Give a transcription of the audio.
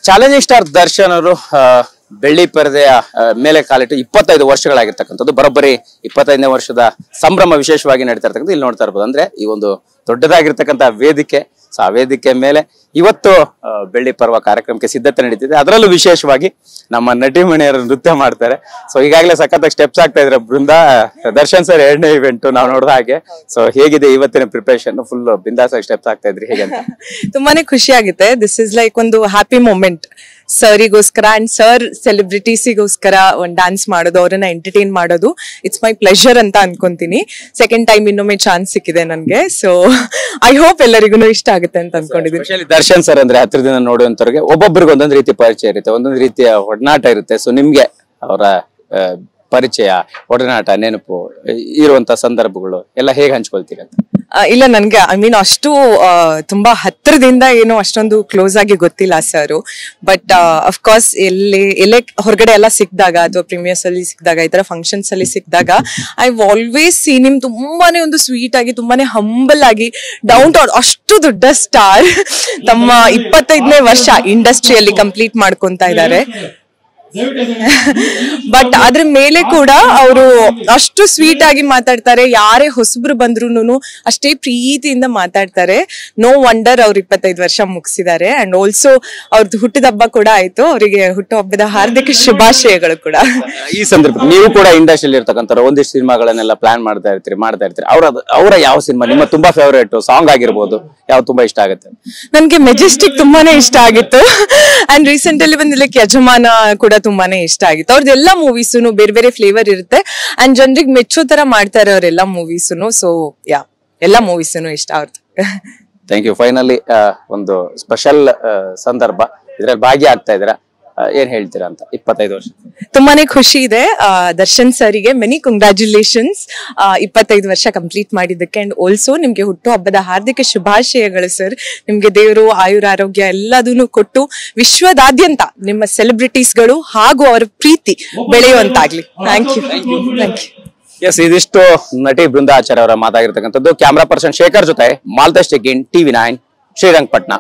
Challenging star Darshan ಅವರು ಬೆಳ್ಳಿ ಪರದೆಯ ಮೇಲೆ ಕಾಲಿಟ್ಟು 25 ವರ್ಷಗಳಾಗಿರ್ತಕ್ಕಂಥದ್ದು. ಬರೋಬ್ಬರಿ 25ನೇ ವರ್ಷದ ಸಂಭ್ರಮ ವಿಶೇಷವಾಗಿ ನಡೀತಾ ಇರ್ತಕ್ಕಂಥ ಇಲ್ಲಿ ನೋಡ್ತಾ ಇರ್ಬೋದು. ಅಂದ್ರೆ ಈ ಒಂದು ದೊಡ್ಡದಾಗಿರ್ತಕ್ಕಂಥ ವೇದಿಕೆ, ಸೊ ಆ ವೇದಿಕೆ ಮೇಲೆ ಇವತ್ತು ಬೆಳ್ಳಿ ಪರ್ವ ಕಾರ್ಯಕ್ರಮಕ್ಕೆ ಸಿದ್ಧತೆ ನಡೀತಿದೆ. ಅದರಲ್ಲೂ ವಿಶೇಷವಾಗಿ ನಮ್ಮ ನಟಿಮಣಿಯರು ನೃತ್ಯ ಮಾಡ್ತಾರೆ. ಸೊ ಈಗಾಗಲೇ ಸಖತ್ತಾಗಿ ಸ್ಟೆಪ್ಸ್ ಆಗ್ತಾ ಇದ್ರೆ ಬೃಂದ. ದರ್ಶನ್ ಸರ್ 2ನೇ ಇವೆಂಟ್ ನಾವು ನೋಡಿದ ಹಾಗೆ. ಸೊ ಹೇಗಿದೆ ಇವತ್ತಿನ ಪ್ರಿಪರೇಷನ್? ಫುಲ್ ಬಿಂದಾಸ್ ಆಗಿ ಸ್ಟೆಪ್ಸ್ ಆಗ್ತಾ ಇದ್ರಿ, ಹೇಗೆ ಅಂತ? ತುಂಬಾನೇ ಖುಷಿ ಆಗುತ್ತೆ. ದಿಸ್ ಇಸ್ ಲೈಕ್ ಒಂದು ಹ್ಯಾಪಿ ಮೂಮೆಂಟ್ ಸರಿಗೋಸ್ಕರ ಅಂಡ್ ಸರ್ ಸೆಲೆಬ್ರಿಟೀಸಿಗೋಸ್ಕರ ಒಂದು ಡ್ಯಾನ್ಸ್ ಮಾಡೋದು, ಅವರನ್ನ ಎಂಟರ್ಟೈನ್ ಮಾಡೋದು ಇಟ್ಸ್ ಮೈ ಪ್ಲೆಷರ್ ಅಂತ ಅನ್ಕೊಂತೀನಿ. ಸೆಕೆಂಡ್ ಟೈಮ್ ಇನ್ನೊಮ್ಮೆ ಚಾನ್ಸ್ ಸಿಕ್ಕಿದೆ ನನ್ಗೆ. ಸೊ ಐ ಹೋಪ್ ಎಲ್ಲರಿಗೂ ಇಷ್ಟ ಆಗುತ್ತೆ ಅಂತ ಅನ್ಕೊಂಡಿದ್ದೀನಿ. ದರ್ಶನ್ ಸರ್ ಅಂದ್ರೆ ಹತ್ತಿರದಿಂದ ನೋಡುವಂತವ್ರಿಗೆ ಒಬ್ಬೊಬ್ಬರಿಗೆ ಒಂದೊಂದು ರೀತಿ ಪರಿಚಯ ಇರುತ್ತೆ, ಒಂದೊಂದು ರೀತಿಯ ಒಡನಾಟ ಇರುತ್ತೆ. ಸೊ ನಿಮ್ಗೆ ಅವರ ಪರಿಚಯ, ಒಡನಾಟ, ನೆನಪು ಇರುವಂತ ಸಂದರ್ಭಗಳು ಎಲ್ಲ ಹೇಗೆ ಹಂಚ್ಕೊಳ್ತೀರಿ ಅಂತ? ಇಲ್ಲ, ನನ್ಗೆ ಐ ಮೀನ್ ಅಷ್ಟು ತುಂಬಾ ಹತ್ತಿರದಿಂದ ಏನೋ ಅಷ್ಟೊಂದು ಕ್ಲೋಸ್ ಆಗಿ ಗೊತ್ತಿಲ್ಲ ಸರ್. ಬಟ್ ಅಫ್ಕೋರ್ಸ್ ಎಲ್ಲೇ ಹೊರಗಡೆ ಎಲ್ಲ ಸಿಕ್ಕಿದಾಗ ಅಥವಾ ಪ್ರೀಮಿಯರ್ಸ್ ಅಲ್ಲಿ ಸಿಕ್ಕಿದಾಗ, ಈ ತರ ಫಂಕ್ಷನ್ಸ್ ಅಲ್ಲಿ ಸಿಕ್ಕಿದಾಗ ಐ ಆಲ್ವೇಸ್ ಸಿ ನಿಮ್ ತುಂಬಾನೇ ಒಂದು ಸ್ವೀಟ್ ಆಗಿ, ತುಂಬಾನೇ ಹಂಬಲ್ ಆಗಿ, ಡೌನ್ ಟು ಅಷ್ಟು ದೊಡ್ಡ ಸ್ಟಾರ್ ತಮ್ಮ 25ನೇ ವರ್ಷ ಇಂಡಸ್ಟ್ರಿಯಲ್ಲಿ ಕಂಪ್ಲೀಟ್ ಮಾಡ್ಕೊಂತ ಇದ್ದಾರೆ. ಬಟ್ ಅದ್ರ ಮೇಲೆ ಕೂಡ ಅವರು ಅಷ್ಟು ಸ್ವೀಟ್ ಆಗಿ ಮಾತಾಡ್ತಾರೆ. ಯಾರೇ ಹೊಸಬ್ರು ಬಂದ್ರು ಅಷ್ಟೇ ಪ್ರೀತಿಯಿಂದ ಮಾತಾಡ್ತಾರೆ. ನೋ ವಂಡರ್ ಅವ್ರು 25 ವರ್ಷ ಮುಗಿಸಿದ್ದಾರೆ. ಅಂಡ್ ಆಲ್ಸೋ ಅವ್ರದ್ದು ಹುಟ್ಟಿದ ಹಬ್ಬ ಕೂಡ ಆಯ್ತು. ಅವರಿಗೆ ಹುಟ್ಟು ಹಬ್ಬದ ಹಾರ್ದಿಕ ಶುಭಾಶಯಗಳು ಕೂಡ. ಈ ಸಂದರ್ಭ ನೀವು ಕೂಡ ಇಂಡಸ್ಟ್ರಿಯಲ್ಲಿ ಇರ್ತಕ್ಕಂಥ ಒಂದಿಷ್ಟು ಸಿನಿಮಾಗಳನ್ನೆಲ್ಲ ಪ್ಲಾನ್ ಮಾಡ್ತಾ ಇರ್ತೀರಿ. ಅವರ ಯಾವ ಸಿನಿಮಾ ನಿಮ್ಮ ತುಂಬಾ ಫೇವರೇಟ್ ಸಾಂಗ್ ಆಗಿರ್ಬೋದು, ಯಾವ ತುಂಬಾ ಇಷ್ಟ ಆಗುತ್ತೆ? ನನ್ಗೆ ಮೆಜೆಸ್ಟಿಕ್ ತುಂಬಾನೇ ಇಷ್ಟ ಆಗಿತ್ತು. ಅಂಡ್ ರೀಸೆಂಟ್ ಅಲ್ಲಿ ಬಂದಿಲ್ಲಕ್ಕೆ ಯಜಮಾನ ಕೂಡ ತುಂಬಾನೇ ಇಷ್ಟ ಆಗಿತ್ತು. ಅವ್ರದ್ದೆಲ್ಲ ಮೂವೀಸು ಬೇರೆ ಬೇರೆ ಫ್ಲೇವರ್ ಇರುತ್ತೆ ಅಂಡ್ ಜನರಿಗೆ ಮೆಚ್ಚೋ ತರ ಮಾಡ್ತಾರೆ ಅವರೆಲ್ಲ ಮೂವೀಸು. ಸೊ ಯಾ, ಎಲ್ಲಾ ಮೂವೀಸು ಇಷ್ಟ ಅವ್ರದ್ದು. Thank you. ಫೈನಲಿ ಒಂದು ಸ್ಪೆಷಲ್ ಸಂದರ್ಭ, ಇದ್ರಲ್ಲಿ ಭಾಗಿಯಾಗ್ತಾ ಇದ್ದೀರಾ, ಏನ್ ಹೇಳ್ತೀರಾ ಅಂತ? 25 ವರ್ಷ ತುಂಬಾನೇ ಖುಷಿ ಇದೆ. ದರ್ಶನ್ ಸರಿಗೆ ಮೆನಿ ಕಂಗ್ರಾಚ್ಯುಲೇಷನ್ಸ್ 25 ವರ್ಷ ಕಂಪ್ಲೀಟ್ ಮಾಡಿದ್ದಕ್ಕೆ. ಅಂಡ್ ಆಲ್ಸೋ ನಿಮ್ಗೆ ಹುಟ್ಟು ಹಬ್ಬದ ಹಾರ್ದಿಕ ಶುಭಾಶಯಗಳು ಸರ್. ನಿಮ್ಗೆ ದೇವರು ಆಯುರ ಆರೋಗ್ಯ ಎಲ್ಲದನ್ನು ಕೊಟ್ಟು ವಿಶ್ವದಾದ್ಯಂತ ನಿಮ್ಮ ಸೆಲೆಬ್ರಿಟೀಸ್ಗಳು ಹಾಗೂ ಅವರ ಪ್ರೀತಿ ಬೆಳೆಯುವಂತಾಗ್ಲಿ. Thank you. Thank you. Yes, ಇದಿಷ್ಟು ನಟಿ ಬೃಂದ ಆಚಾರ್ಯ ಅವರ ಮಾತಾಗಿರ್ತಕ್ಕಂಥದ್ದು. ಕ್ಯಾಮ್ರಾ ಪರ್ಸನ್ ಶೇಖರ್ ಜೊತೆ ಮಾಲ್ತೇಶ್ ಟಿವಿ 9 ಶ್ರೀರಂಗಪಟ್ಟಣ.